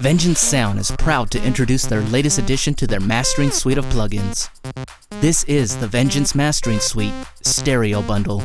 Vengeance Sound is proud to introduce their latest addition to their mastering suite of plugins. This is the Vengeance Mastering Suite Stereo Bundle.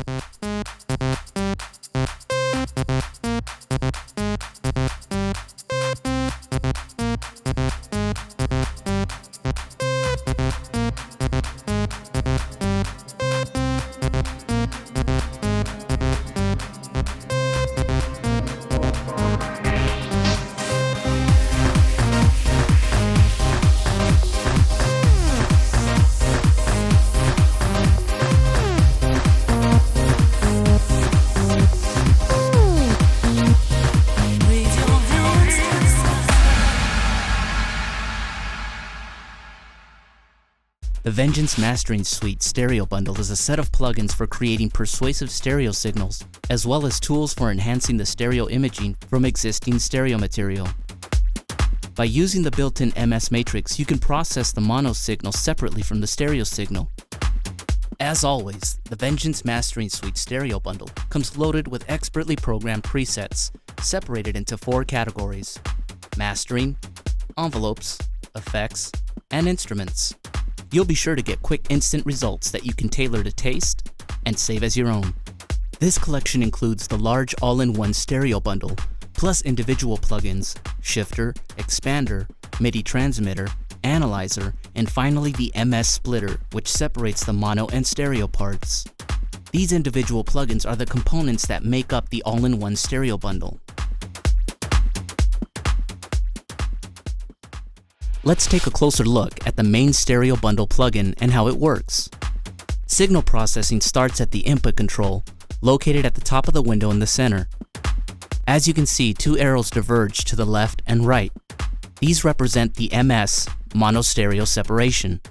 The Vengeance Mastering Suite Stereo Bundle is a set of plugins for creating persuasive stereo signals, as well as tools for enhancing the stereo imaging from existing stereo material. By using the built-in MS Matrix, you can process the mono signal separately from the stereo signal. As always, the Vengeance Mastering Suite Stereo Bundle comes loaded with expertly programmed presets, separated into 4 categories: mastering, envelopes, effects, and instruments. You'll be sure to get quick instant results that you can tailor to taste and save as your own. This collection includes the large all-in-one stereo bundle, plus individual plugins, shifter, expander, MIDI transmitter, analyzer, and finally the MS splitter, which separates the mono and stereo parts. These individual plugins are the components that make up the all-in-one stereo bundle. Let's take a closer look at the main stereo bundle plugin and how it works. Signal processing starts at the input control, located at the top of the window in the center. As you can see, 2 arrows diverge to the left and right. These represent the MS, mono stereo separation.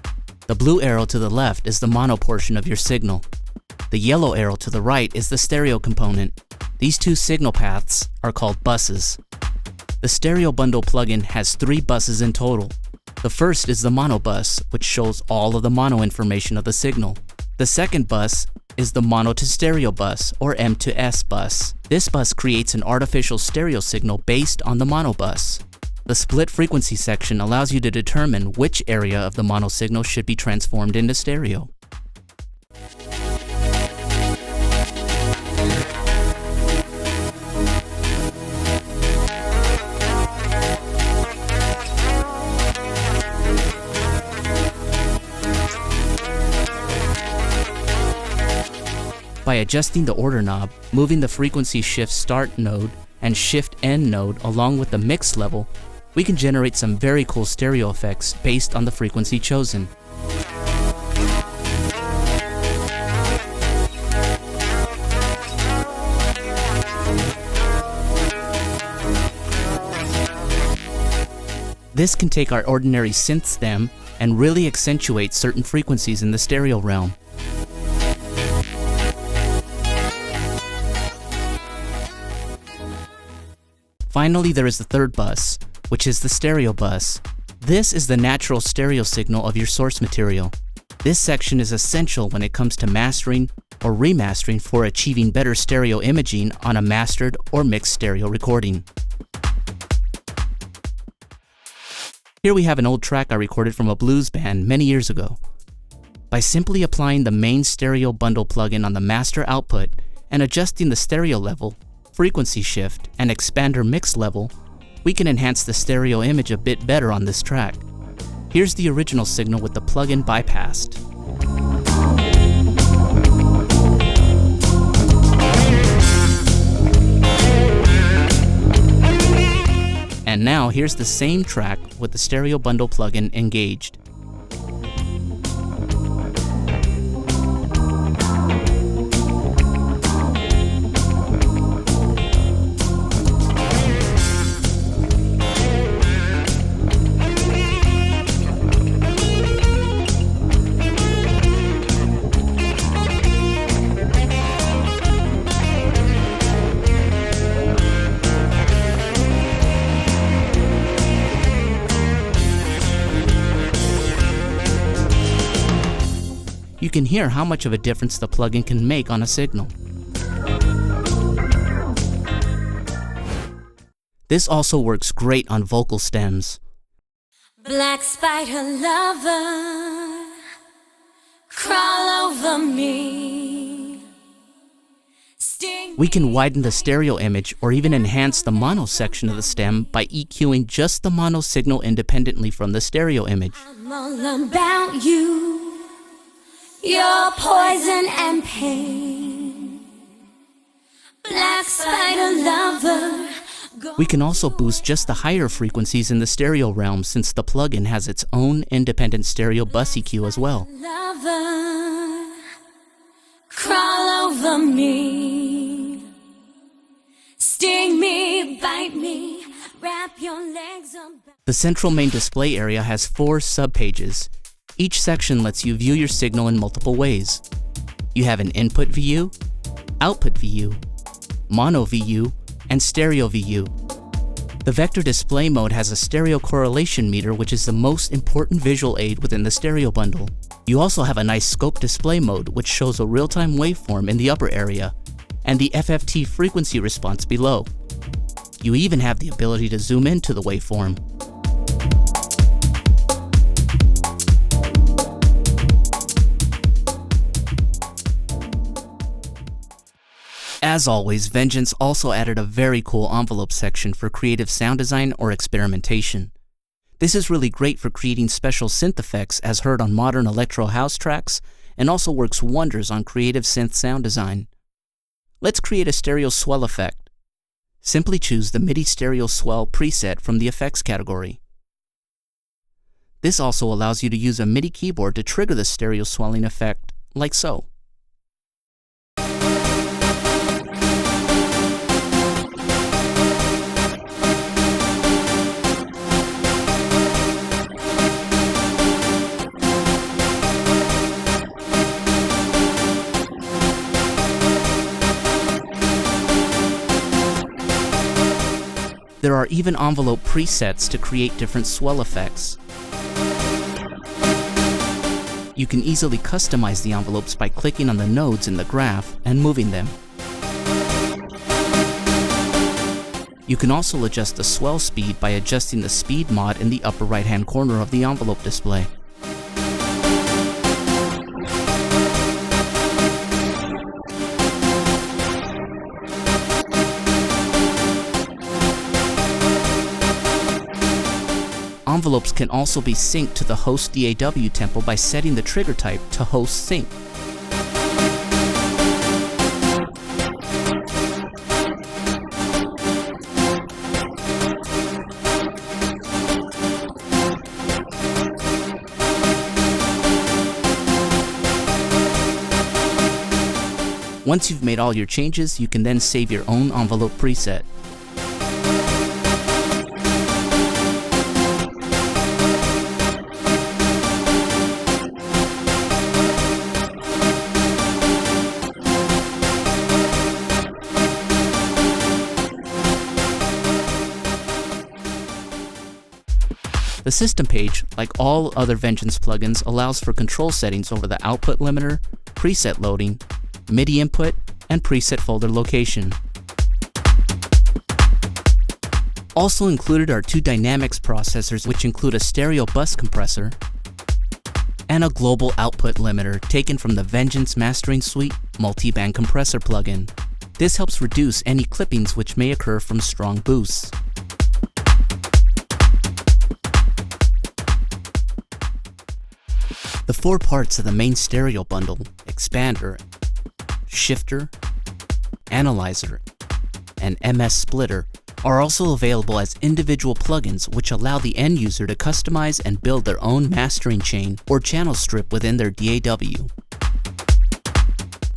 The blue arrow to the left is the mono portion of your signal. The yellow arrow to the right is the stereo component. These 2 signal paths are called buses. The Stereo Bundle plugin has 3 buses in total. The first is the mono bus, which shows all of the mono information of the signal. The second bus is the mono to stereo bus, or M to S bus. This bus creates an artificial stereo signal based on the mono bus. The split frequency section allows you to determine which area of the mono signal should be transformed into stereo. By adjusting the order knob, moving the frequency shift start node and shift end node along with the mix level, we can generate some very cool stereo effects based on the frequency chosen. This can take our ordinary synth stem and really accentuate certain frequencies in the stereo realm. Finally, there is the third bus, which is the stereo bus. This is the natural stereo signal of your source material. This section is essential when it comes to mastering or remastering for achieving better stereo imaging on a mastered or mixed stereo recording. Here we have an old track I recorded from a blues band many years ago. By simply applying the main stereo bundle plugin on the master output and adjusting the stereo level, frequency shift, and expander mix level, we can enhance the stereo image a bit better on this track. Here's the original signal with the plugin bypassed. And now here's the same track with the stereo bundle plugin engaged. You can hear how much of a difference the plugin can make on a signal. This also works great on vocal stems. Black spider lover, crawl over me. We can widen the stereo image or even enhance the mono section of the stem by EQing just the mono signal independently from the stereo image. I'm all about you, your poison and pain. Black spider lover. We can also boost just the higher frequencies in the stereo realm since the plugin has its own independent stereo bus EQ as well. Lover, crawl over me. Sting me, bite me, wrap your legs about. The central main display area has 4 subpages. Each section lets you view your signal in multiple ways. You have an input VU, output VU, mono VU, and stereo VU. The vector display mode has a stereo correlation meter, which is the most important visual aid within the stereo bundle. You also have a nice scope display mode, which shows a real-time waveform in the upper area, and the FFT frequency response below. You even have the ability to zoom into the waveform. As always, Vengeance also added a very cool envelope section for creative sound design or experimentation. This is really great for creating special synth effects as heard on modern electro house tracks, and also works wonders on creative synth sound design. Let's create a stereo swell effect. Simply choose the MIDI stereo swell preset from the effects category. This also allows you to use a MIDI keyboard to trigger the stereo swelling effect, like so. There are even envelope presets to create different swell effects. You can easily customize the envelopes by clicking on the nodes in the graph and moving them. You can also adjust the swell speed by adjusting the speed mod in the upper right-hand corner of the envelope display. Envelopes can also be synced to the host DAW tempo by setting the trigger type to host sync. Once you've made all your changes, you can then save your own envelope preset. The system page, like all other Vengeance plugins, allows for control settings over the output limiter, preset loading, MIDI input, and preset folder location. Also included are 2 dynamics processors, which include a stereo bus compressor and a global output limiter taken from the Vengeance Mastering Suite multi-band compressor plugin. This helps reduce any clippings which may occur from strong boosts. The 4 parts of the main stereo bundle, expander, shifter, analyzer, and MS splitter, are also available as individual plugins which allow the end user to customize and build their own mastering chain or channel strip within their DAW.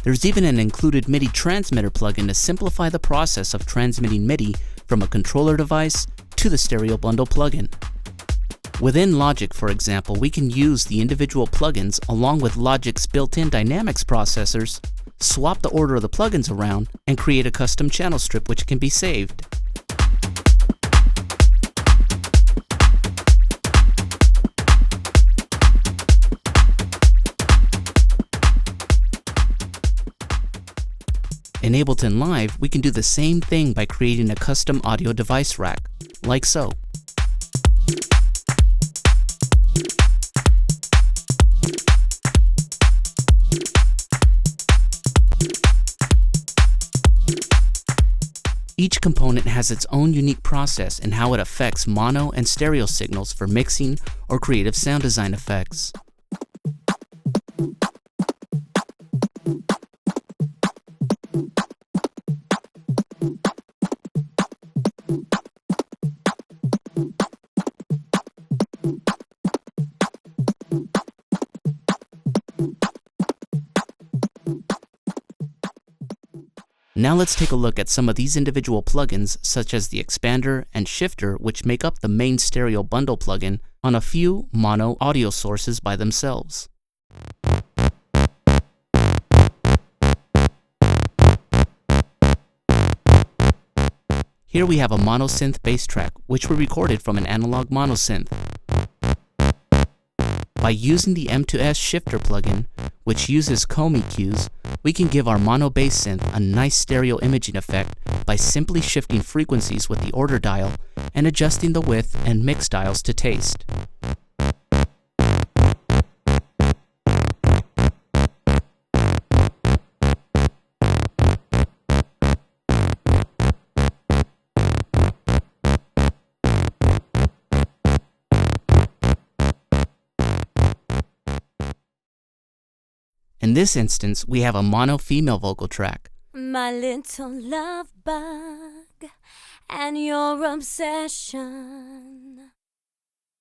There's even an included MIDI transmitter plugin to simplify the process of transmitting MIDI from a controller device to the stereo bundle plugin. Within Logic, for example, we can use the individual plugins along with Logic's built-in dynamics processors, swap the order of the plugins around, and create a custom channel strip which can be saved. In In Ableton Live, we can do the same thing by creating a custom audio device rack, like so. Each component has its own unique process in how it affects mono and stereo signals for mixing or creative sound design effects. Now let's take a look at some of these individual plugins, such as the expander and shifter, which make up the main stereo bundle plugin, on a few mono audio sources by themselves. Here we have a mono synth bass track, which we recorded from an analog mono synth. By using the M2S shifter plugin, which uses comb EQs, we can give our mono bass synth a nice stereo imaging effect by simply shifting frequencies with the order dial and adjusting the width and mix dials to taste. In this instance, we have a mono female vocal track. My little love bug and your obsession.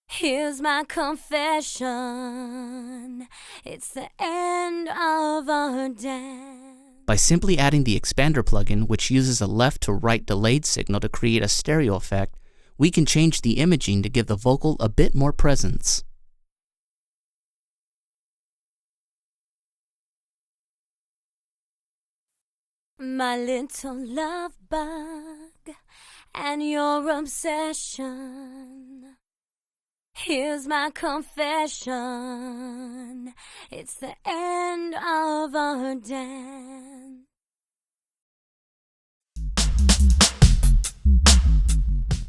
Here's my confession. It's the end of our dance. By simply adding the expander plugin, which uses a left to right delayed signal to create a stereo effect, we can change the imaging to give the vocal a bit more presence. My little love bug and your obsession. Here's my confession. It's the end of our dance.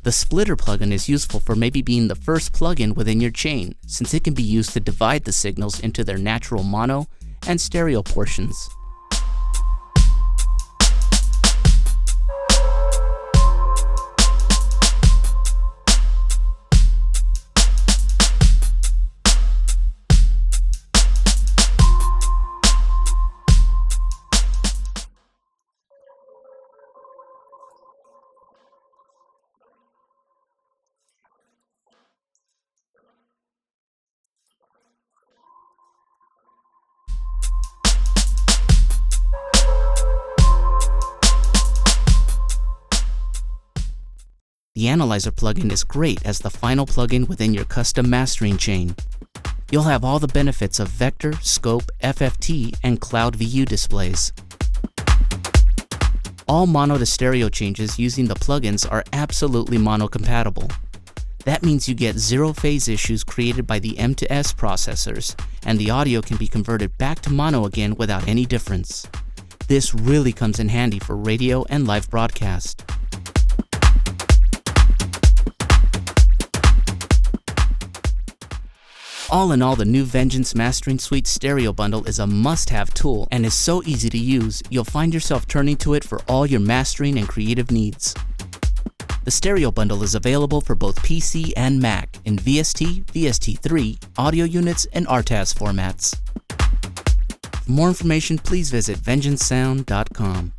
The splitter plugin is useful for maybe being the first plugin within your chain, since it can be used to divide the signals into their natural mono and stereo portions. The Analyzer plugin is great as the final plugin within your custom mastering chain. You'll have all the benefits of vector, scope, FFT, and cloud VU displays. All mono to stereo changes using the plugins are absolutely mono compatible. That means you get zero phase issues created by the M2S processors, and the audio can be converted back to mono again without any difference. This really comes in handy for radio and live broadcast. All in all, the new Vengeance Mastering Suite Stereo Bundle is a must-have tool and is so easy to use, you'll find yourself turning to it for all your mastering and creative needs. The Stereo Bundle is available for both PC and Mac in VST, VST3, audio units, and RTAS formats. For more information, please visit vengeancesound.com.